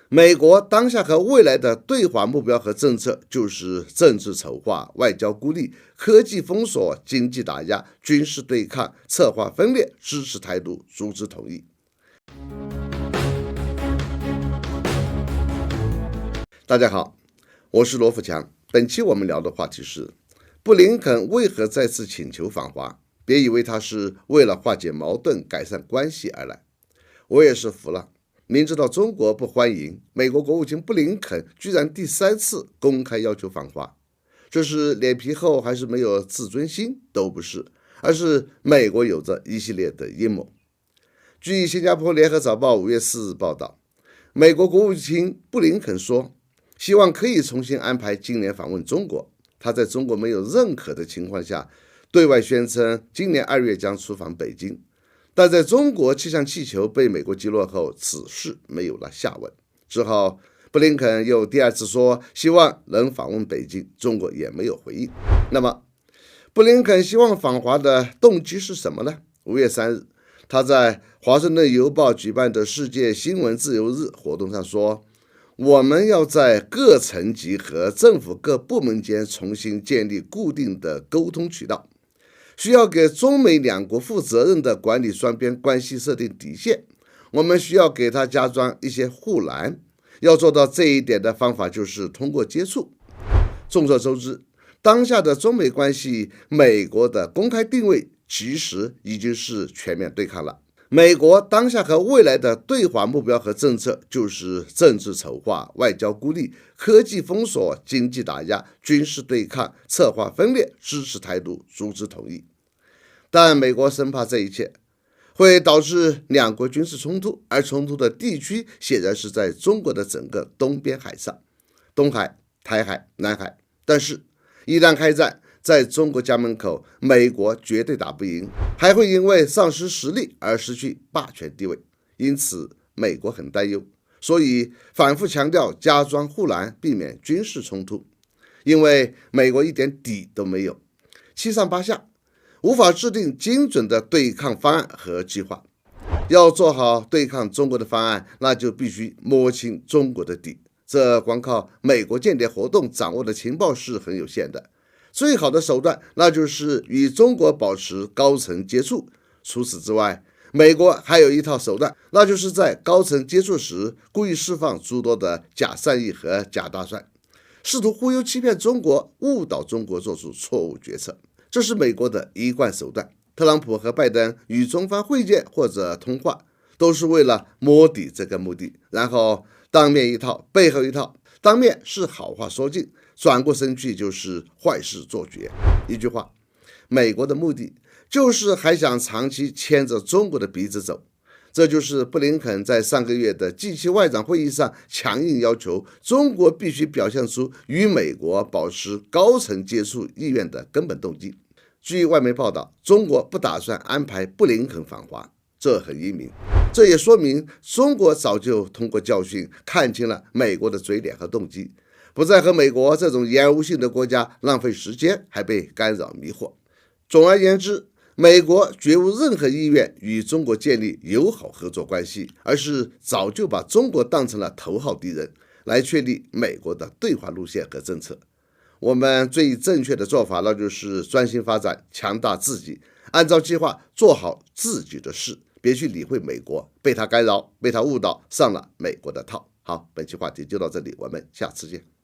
美国当下和未来的对华目标和政策就是政治丑化、外交孤立、科技封锁、经济打压、军事对抗、策划分裂、支持台独、组织统一。大家好，我是罗富强。本期我们聊的话题是布林肯为何再次请求访华？别以为他是为了化解矛盾、改善关系而来。我也是服了。明知道中国不欢迎，美国国务卿布林肯居然第3次公开要求访华，这是脸皮厚还是没有自尊心？都不是，而是美国有着一系列的阴谋。据新加坡联合早报5月4日报道，美国国务卿布林肯说，希望可以重新安排今年访问中国。他在中国没有认可的情况下，对外宣称今年2月将出访北京。但在中国气象气球被美国击落后，此事没有了下文。之后，布林肯又第2次说希望能访问北京，中国也没有回应。那么，布林肯希望访华的动机是什么呢？5月3日，他在华盛顿邮报举办的世界新闻自由日活动上说，我们要在各层级和政府各部门间重新建立固定的沟通渠道。需要给中美两国负责任的管理双边关系设定底线，我们需要给它加装一些护栏。要做到这一点的方法就是通过接触。众所周知，当下的中美关系，美国的公开定位其实已经是全面对抗了。美国当下和未来的对华目标和政策就是政治丑化、外交孤立、科技封锁、经济打压、军事对抗、策划分裂、支持台独、组织统一。但美国生怕这一切会导致两国军事冲突，而冲突的地区显然是在中国的整个东边海上，东海、台海、南海。但是，一旦开战，在中国家门口，美国绝对打不赢，还会因为丧失实力而失去霸权地位。因此，美国很担忧，所以反复强调加装护栏，避免军事冲突。因为美国一点底都没有，七上八下，无法制定精准的对抗方案和计划。要做好对抗中国的方案，那就必须摸清中国的底。这光靠美国间谍活动掌握的情报是很有限的。最好的手段，那就是与中国保持高层接触。除此之外，美国还有一套手段，那就是在高层接触时故意释放诸多的假善意和假大算，试图忽悠欺骗中国，误导中国做出错误决策。这是美国的一贯手段。特朗普和拜登与中方会见或者通话，都是为了摸底这个目的，然后当面一套，背后一套。当面是好话说尽，转过身去就是坏事做绝。一句话，美国的目的就是还想长期牵着中国的鼻子走。这就是布林肯在上个月的 G7 外长会议上强硬要求中国必须表现出与美国保持高层接触意愿的根本动机。据外媒报道，中国不打算安排布林肯访华，这很英明。这也说明中国早就通过教训看清了美国的嘴脸和动机，不再和美国这种言而无信的国家浪费时间，还被干扰迷惑。总而言之，美国绝无任何意愿与中国建立友好合作关系，而是早就把中国当成了头号敌人，来确立美国的对华路线和政策。我们最正确的做法，那就是专心发展，强大自己，按照计划做好自己的事，别去理会美国，被他干扰，被他误导，上了美国的套。好，本期话题就到这里，我们下次见。